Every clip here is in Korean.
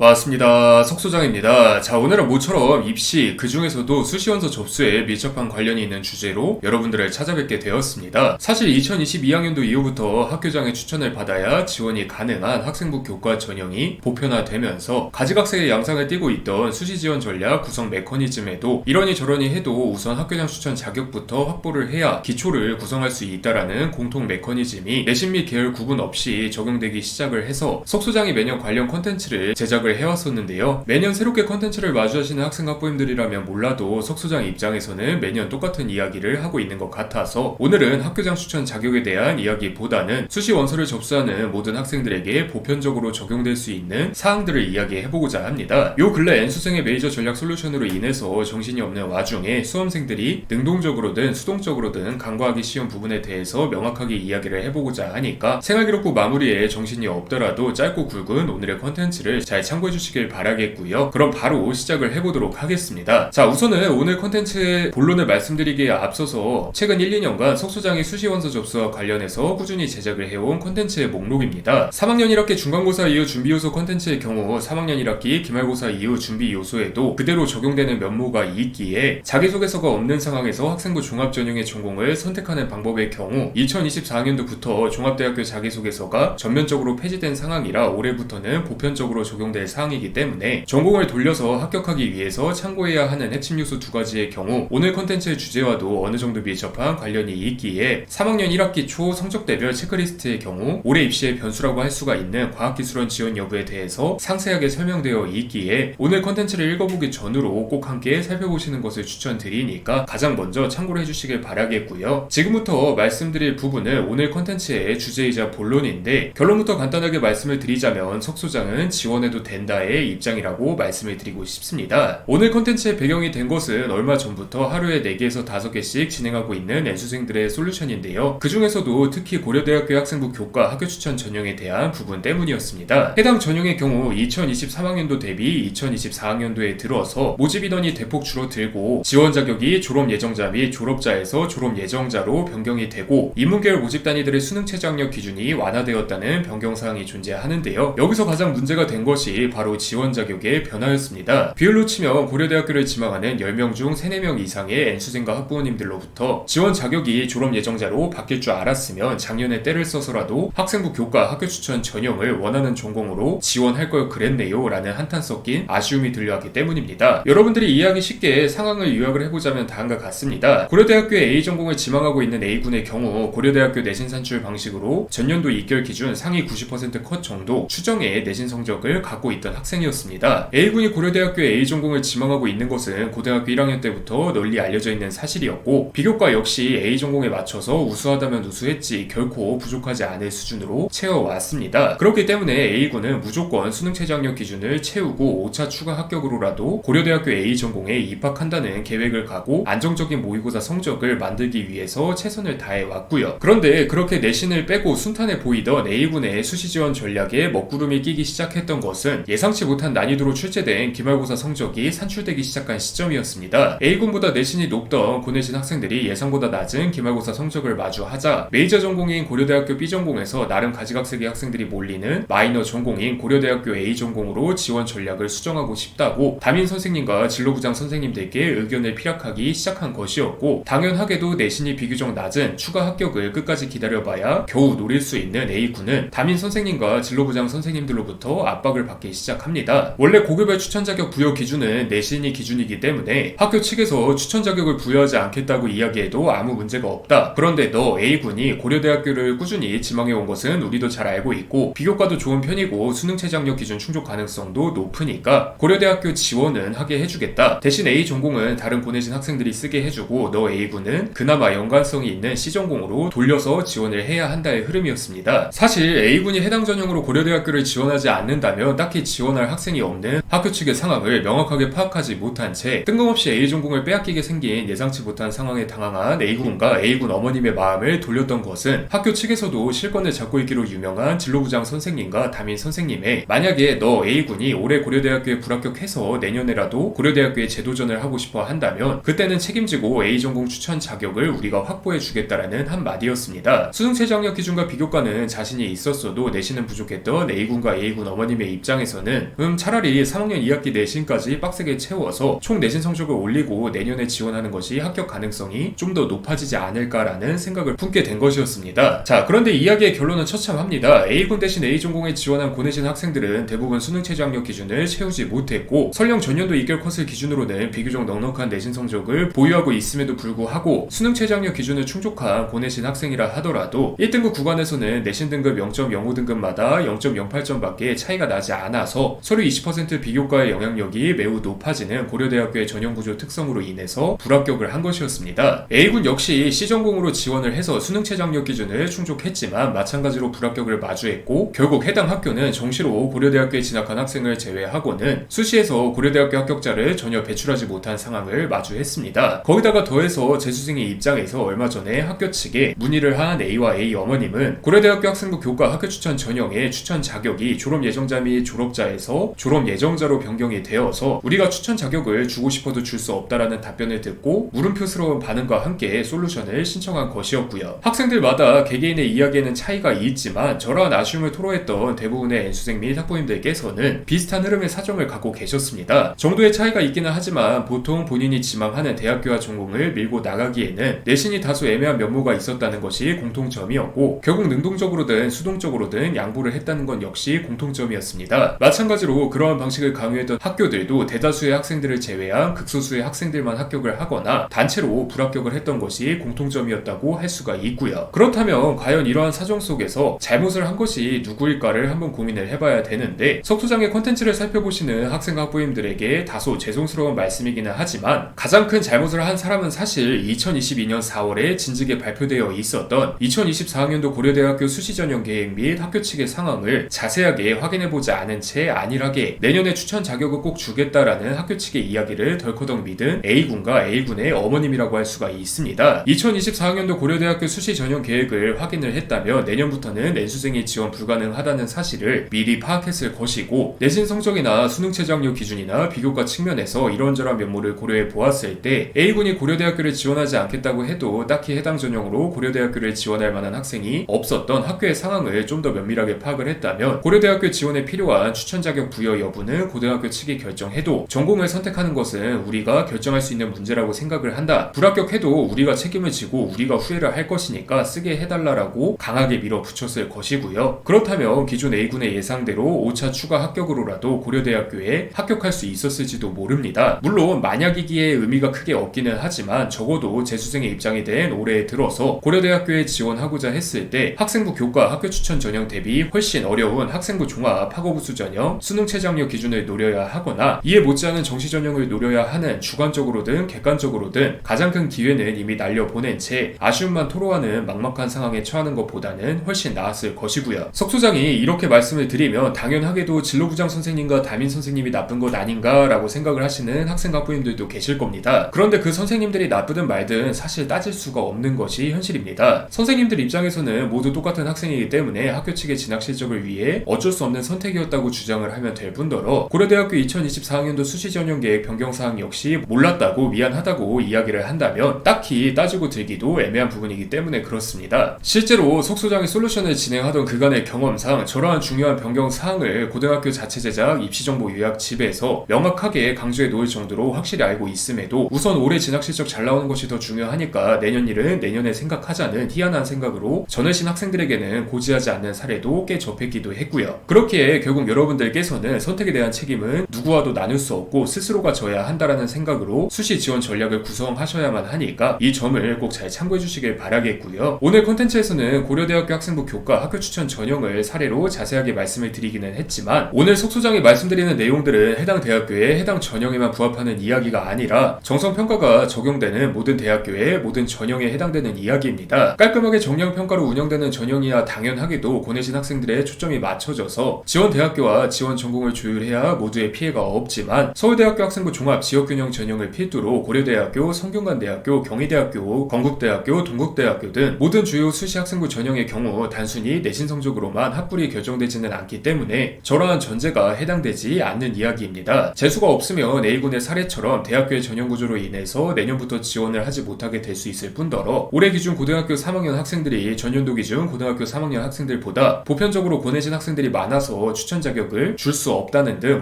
맞습니다. 석소장입니다. 자, 오늘은 모처럼 입시, 그 중에서도 수시원서 접수에 밀접한 관련이 있는 주제로 여러분들을 찾아뵙게 되었습니다. 사실 2022학년도 이후부터 학교장의 추천을 받아야 지원이 가능한 학생부 교과 전형이 보편화되면서 가지각색의 양상을 띠고 있던 수시지원 전략 구성 메커니즘에도 이러니 저러니 해도 우선 학교장 추천 자격부터 확보를 해야 기초를 구성할 수 있다라는 공통 메커니즘이 내신 및 계열 구분 없이 적용되기 시작을 해서 석소장이 매년 관련 콘텐츠를 제작을 해왔었는데요. 매년 새롭게 컨텐츠를 마주하시는 학생 학부모님들이라면 몰라도 석소장 입장에서는 매년 똑같은 이야기를 하고 있는 것 같아서 오늘은 학교장 추천 자격에 대한 이야기보다는 수시 원서를 접수하는 모든 학생들에게 보편적으로 적용될 수 있는 사항들을 이야기해보고자 합니다. 요 근래 N수생의 메이저 전략 솔루션으로 인해서 정신이 없는 와중에 수험생들이 능동적으로든 수동적으로든 간과하기 쉬운 부분에 대해서 명확하게 이야기를 해보고자 하니까 생활기록부 마무리에 정신이 없더라도 짧고 굵은 오늘의 컨텐츠를 잘 참고해주시길 바라겠고요. 그럼 바로 시작을 해보도록 하겠습니다. 자, 우선은 오늘 컨텐츠의 본론을 말씀드리기에 앞서서 최근 1, 2년간 석소장이 수시원서 접수와 관련해서 꾸준히 제작을 해온 컨텐츠의 목록입니다. 3학년 1학기 중간고사 이후 준비요소 컨텐츠의 경우 3학년 1학기 기말고사 이후 준비요소에도 그대로 적용되는 면모가 있기에 자기소개서가 없는 상황에서 학생부 종합전형의 전공을 선택하는 방법의 경우 2024학년도부터 종합대학교 자기소개서가 전면적으로 폐지된 상황이라 올해부터는 보편적으로 적용될 사항이기 때문에 전공을 돌려서 합격하기 위해서 참고해야 하는 핵심 요소 두 가지의 경우 오늘 컨텐츠의 주제와도 어느 정도 밀접한 관련이 있기에 3학년 1학기 초 성적대별 체크리스트의 경우 올해 입시의 변수라고 할 수가 있는 과학기술원 지원 여부에 대해서 상세하게 설명되어 있기에 오늘 컨텐츠를 읽어보기 전으로 꼭 함께 살펴보시는 것을 추천드리니까 가장 먼저 참고를 해주시길 바라겠고요. 지금부터 말씀드릴 부분은 오늘 컨텐츠의 주제이자 본론인데 결론부터 간단하게 말씀을 드리자면 석소장은 지원해도 된다의 입장이라고 말씀을 드리고 싶습니다. 오늘 컨텐츠의 배경이 된 것은 얼마 전부터 하루에 4개에서 5개씩 진행하고 있는 N수생들의 솔루션인데요. 그 중에서도 특히 고려대학교 학생부 교과 학교 추천 전형에 대한 부분 때문이었습니다. 해당 전형의 경우 2023학년도 대비 2024학년도에 들어서 모집 인원이 대폭 줄어들고 지원 자격이 졸업 예정자 및 졸업자에서 졸업 예정자로 변경이 되고 인문계열 모집 단위들의 수능 최저학력 기준이 완화되었다는 변경사항이 존재하는데요. 여기서 가장 문제가 된 것이 바로 지원 자격의 변화였습니다. 비율로 치면 고려대학교를 지망하는 10명 중 3, 4명 이상의 N수생과 학부모님들로부터 지원 자격이 졸업 예정자로 바뀔 줄 알았으면 작년에 때를 써서라도 학생부 교과 학교 추천 전형을 원하는 전공으로 지원할 걸 그랬네요 라는 한탄 섞인 아쉬움이 들려왔기 때문입니다. 여러분들이 이해하기 쉽게 상황을 요약을 해보자면 다음과 같습니다. 고려대학교의 A전공을 지망하고 있는 A군의 경우 고려대학교 내신 산출 방식으로 전년도 입결 기준 상위 90% 컷 정도 추정의 내신 성적을 갖고 있던 학생이었습니다. A군이 고려대학교의 A전공을 지망하고 있는 것은 고등학교 1학년 때부터 널리 알려져 있는 사실이었고 비교과 역시 A전공에 맞춰서 우수하다면 우수했지 결코 부족하지 않을 수준으로 채워왔습니다. 그렇기 때문에 A군은 무조건 수능 최저학력 기준을 채우고 5차 추가 합격으로라도 고려대학교 A전공에 입학한다는 계획을 가고 안정적인 모의고사 성적을 만들기 위해서 최선을 다해왔고요. 그런데 그렇게 내신을 빼고 순탄해 보이던 A군의 수시지원 전략에 먹구름이 끼기 시작했던 것은 예상치 못한 난이도로 출제된 기말고사 성적이 산출되기 시작한 시점이었습니다. A군보다 내신이 높던 고내신 학생들이 예상보다 낮은 기말고사 성적을 마주하자 메이저 전공인 고려대학교 B전공에서 나름 가지각색의 학생들이 몰리는 마이너 전공인 고려대학교 A전공으로 지원 전략을 수정하고 싶다고 담임 선생님과 진로부장 선생님들께 의견을 피력하기 시작한 것이었고 당연하게도 내신이 비교적 낮은 추가 합격을 끝까지 기다려봐야 겨우 노릴 수 있는 A군은 담임 선생님과 진로부장 선생님들로부터 압박을 받기 시작합니다. 원래 고교별 추천 자격 부여 기준은 내신이 기준이기 때문에 학교 측에서 추천 자격을 부여하지 않겠다고 이야기해도 아무 문제가 없다. 그런데 너 A군이 고려대학교를 꾸준히 지망해온 것은 우리도 잘 알고 있고 비교과도 좋은 편이고 수능 최저학력 기준 충족 가능성도 높으니까 고려대학교 지원은 하게 해주겠다. 대신 A전공은 다른 보내진 학생들이 쓰게 해주고 너 A군은 그나마 연관성이 있는 C전공으로 돌려서 지원을 해야 한다의 흐름이었습니다. 사실 A군이 해당 전형으로 고려대학교를 지원하지 않는다면 딱히 지원할 학생이 없는 학교 측의 상황을 명확하게 파악하지 못한 채 뜬금없이 A전공을 빼앗기게 생긴 예상치 못한 상황에 당황한 A군과 A군 어머님의 마음을 돌렸던 것은 학교 측에서도 실권을 잡고 있기로 유명한 진로부장 선생님과 담임 선생님의 만약에 너 A군이 올해 고려대학교에 불합격해서 내년에라도 고려대학교에 재도전을 하고 싶어 한다면 그때는 책임지고 A전공 추천 자격을 우리가 확보해 주겠다라는 한마디였습니다. 수능 최저학력 기준과 비교과는 자신이 있었어도 내신은 부족했던 A군과 A군 어머님의 입장에서 입장에서는 차라리 3학년 2학기 내신까지 빡세게 채워서 총 내신 성적을 올리고 내년에 지원하는 것이 합격 가능성이 좀 더 높아지지 않을까라는 생각을 품게 된 것이었습니다. 자, 그런데 이야기의 결론은 처참합니다. A군 대신 A전공에 지원한 고내신 학생들은 대부분 수능 최저 학력 기준을 채우지 못했고, 설령 전년도 이결 컷을 기준으로는 비교적 넉넉한 내신 성적을 보유하고 있음에도 불구하고 수능 최저 학력 기준을 충족한 고내신 학생이라 하더라도 1등급 구간에서는 내신 등급 0.05등급마다 0.08점밖에 차이가 나지 않아서 서류 20% 비교과의 영향력이 매우 높아지는 고려대학교의 전형구조 특성으로 인해서 불합격을 한 것이었습니다. A군 역시 C전공으로 지원을 해서 수능 최저 학력 기준을 충족했지만 마찬가지로 불합격을 마주했고, 결국 해당 학교는 정시로 고려대학교에 진학한 학생을 제외하고는 수시에서 고려대학교 합격자를 전혀 배출하지 못한 상황을 마주했습니다. 거기다가 더해서 재수생의 입장에서 얼마 전에 학교 측에 문의를 한 A와 A 어머님은 고려대학교 학생부 교과 학교 추천 전형의 추천 자격이 졸업 예정자 및 졸업자에서 졸업 예정자로 변경이 되어서 우리가 추천 자격을 주고 싶어도 줄 수 없다라는 답변을 듣고 물음표스러운 반응과 함께 솔루션을 신청한 것이었고요. 학생들마다 개개인의 이야기에는 차이가 있지만 저러한 아쉬움을 토로했던 대부분의 N수생 및 학부모님들께서는 비슷한 흐름의 사정을 갖고 계셨습니다. 정도의 차이가 있기는 하지만 보통 본인이 지망하는 대학교와 전공을 밀고 나가기에는 내신이 다소 애매한 면모가 있었다는 것이 공통점이었고, 결국 능동적으로든 수동적으로든 양보를 했다는 건 역시 공통점이었습니다. 마찬가지로 그러한 방식을 강요했던 학교들도 대다수의 학생들을 제외한 극소수의 학생들만 합격을 하거나 단체로 불합격을 했던 것이 공통점이었다고 할 수가 있고요. 그렇다면 과연 이러한 사정 속에서 잘못을 한 것이 누구일까를 한번 고민을 해봐야 되는데, 석소장의 콘텐츠를 살펴보시는 학생과 학부모님들에게 다소 죄송스러운 말씀이기는 하지만 가장 큰 잘못을 한 사람은 사실 2022년 4월에 진즉에 발표되어 있었던 2024학년도 고려대학교 수시전형 계획 및 학교 측의 상황을 자세하게 확인해보지 않은 채 안일하게 내년에 추천 자격을 꼭 주겠다라는 학교 측의 이야기를 덜커덕 믿은 A군과 A군의 어머님이라고 할 수가 있습니다. 2024학년도 고려대학교 수시전형 계획을 확인을 했다면 내년부터는 N수생이 지원 불가능하다는 사실을 미리 파악했을 것이고, 내신 성적이나 수능 최저 학력 기준이나 비교과 측면에서 이런저런 면모를 고려해 보았을 때 A군이 고려대학교를 지원하지 않겠다고 해도 딱히 해당 전형으로 고려대학교를 지원할 만한 학생이 없었던 학교의 상황을 좀 더 면밀하게 파악을 했다면 고려대학교 지원에 필요한 추천 자격 부여 여부는 고등학교 측이 결정해도 전공을 선택하는 것은 우리가 결정할 수 있는 문제라고 생각을 한다. 불합격해도 우리가 책임을 지고 우리가 후회를 할 것이니까 쓰게 해달라고 강하게 밀어붙였을 것이고요. 그렇다면 기존 A군의 예상대로 5차 추가 합격으로라도 고려대학교에 합격할 수 있었을지도 모릅니다. 물론 만약이기에 의미가 크게 없기는 하지만 적어도 재수생의 입장이 된 올해에 들어서 고려대학교에 지원하고자 했을 때 학생부 교과 학교 추천 전형 대비 훨씬 어려운 학생부 종합 학업우수 전형 수능 최저 학력 기준을 노려야 하거나 이에 못지않은 정시 전형을 노려야 하는 주관적으로든 객관적으로든 가장 큰 기회는 이미 날려보낸 채 아쉬움만 토로하는 막막한 상황에 처하는 것보다는 훨씬 나았을 것이고요. 석 소장이 이렇게 말씀을 드리면 당연하게도 진로부장 선생님과 담임 선생님이 나쁜 것 아닌가 라고 생각을 하시는 학생 학부모님들도 계실 겁니다. 그런데 그 선생님들이 나쁘든 말든 사실 따질 수가 없는 것이 현실입니다. 선생님들 입장에서는 모두 똑같은 학생이기 때문에 학교 측의 진학 실적을 위해 어쩔 수 없는 선택이었다고 주장을 하면 될 뿐더러 고려대학교 2024학년도 수시전형 계획 변경사항 역시 몰랐다고 미안하다고 이야기를 한다면 딱히 따지고 들기도 애매한 부분이기 때문에 그렇습니다. 실제로 석 소장이 솔루션을 진행하던 그간의 경험상 저러한 중요한 변경사항을 고등학교 자체 제작 입시정보 요약집에서 명확하게 강조해 놓을 정도로 확실히 알고 있음에도 우선 올해 진학 실적 잘 나오는 것이 더 중요하니까 내년 일은 내년에 생각하자는 희한한 생각으로 전외신 학생들에게는 고지하지 않는 사례도 꽤 접했기도 했고요. 그렇기에 결국 여러분들께서는 선택에 대한 책임은 누구와도 나눌 수 없고 스스로가 져야 한다라는 생각으로 수시 지원 전략을 구성하셔야만 하니까 이 점을 꼭 잘 참고해 주시길 바라겠고요. 오늘 콘텐츠에서는 고려대학교 학생부 교과 학교 추천 전형을 사례로 자세하게 말씀을 드리기는 했지만 오늘 석 소장이 말씀드리는 내용들은 해당 대학교에 해당 전형에만 부합하는 이야기가 아니라 정성평가가 적용되는 모든 대학교의 모든 전형에 해당되는 이야기입니다. 깔끔하게 정량평가로 운영되는 전형이야 당연하게도 고내신 학생들의 초점이 맞춰져서 지원 대학교와 지원 전공을 조율해야 모두의 피해가 없지만 서울대학교 학생부 종합 지역균형 전형을 필두로 고려대학교, 성균관대학교, 경희대학교, 건국대학교, 동국대학교 등 모든 주요 수시 학생부 전형의 경우 단순히 내신 성적으로만 합불이 결정되지는 않기 때문에 저러한 전제가 해당되지 않는 이야기입니다. 재수가 없으면 A군의 사례처럼 대학교의 전형 구조로 인해서 내년부터 지원을 하지 못하게 될 수 있을 뿐더러 올해 기준 고등학교 3학년 학생들이 전년도 기준 고등학교 3학년 학생들보다 보편적으로 고내신 학생들이 많아서 추천 자격 자격을 줄 수 없다는 등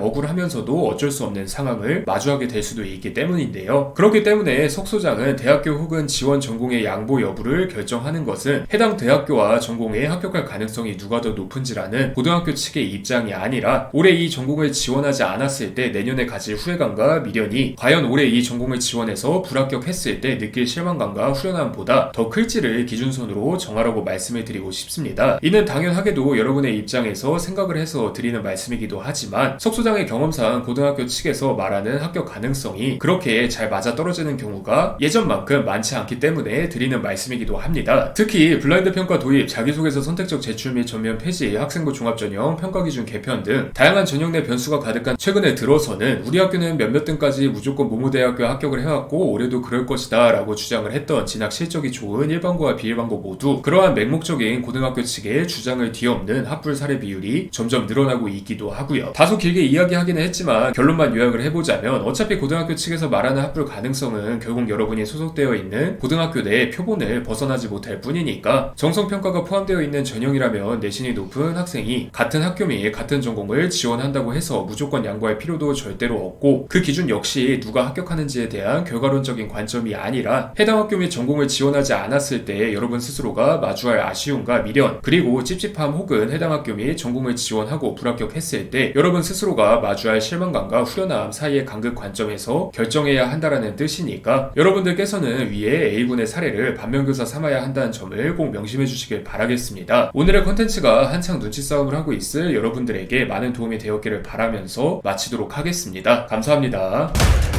억울하면서도 어쩔 수 없는 상황을 마주하게 될 수도 있기 때문인데요. 그렇기 때문에 석소장은 대학교 혹은 지원 전공의 양보 여부를 결정하는 것은 해당 대학교와 전공에 합격할 가능성이 누가 더 높은지라는 고등학교 측의 입장이 아니라 올해 이 전공을 지원하지 않았을 때 내년에 가질 후회감과 미련이 과연 올해 이 전공을 지원해서 불합격했을 때 느낄 실망감과 후련함보다 더 클지를 기준선으로 정하라고 말씀을 드리고 싶습니다. 이는 당연하게도 여러분의 입장에서 생각을 해서 드리는 말씀이기도 하지만 석소장의 경험상 고등학교 측에서 말하는 합격 가능성이 그렇게 잘 맞아떨어지는 경우가 예전만큼 많지 않기 때문에 드리는 말씀이기도 합니다. 특히 블라인드 평가 도입, 자기소개서 선택적 제출 및 전면 폐지, 학생부 종합전형, 평가기준 개편 등 다양한 전형 내 변수가 가득한 최근에 들어서는 우리 학교는 몇몇 등까지 무조건 모모대학교 합격을 해왔고 올해도 그럴 것이다 라고 주장을 했던 진학 실적이 좋은 일반고와 비일반고 모두 그러한 맹목적인 고등학교 측의 주장을 뒤엎는 합불 사례 비율이 점점 늘어나고 있기도 하고요. 다소 길게 이야기하기는 했지만 결론만 요약을 해보자면 어차피 고등학교 측에서 말하는 합불 가능성은 결국 여러분이 소속되어 있는 고등학교 내 표본을 벗어나지 못할 뿐이니까 정성평가가 포함되어 있는 전형이라면 내신이 높은 학생이 같은 학교 및 같은 전공을 지원한다고 해서 무조건 양보할 필요도 절대로 없고 그 기준 역시 누가 합격하는지에 대한 결과론적인 관점이 아니라 해당 학교 및 전공을 지원하지 않았을 때 여러분 스스로가 마주할 아쉬움과 미련 그리고 찝찝함 혹은 해당 학교 및 전공을 지원하고 불합격했을 때 여러분 스스로가 마주할 실망감과 후련함 사이의 간극 관점에서 결정해야 한다라는 뜻이니까 여러분들께서는 위에 A군의 사례를 반면교사 삼아야 한다는 점을 꼭 명심해 주시길 바라겠습니다. 오늘의 컨텐츠가 한창 눈치 싸움을 하고 있을 여러분들에게 많은 도움이 되었기를 바라면서 마치도록 하겠습니다. 감사합니다.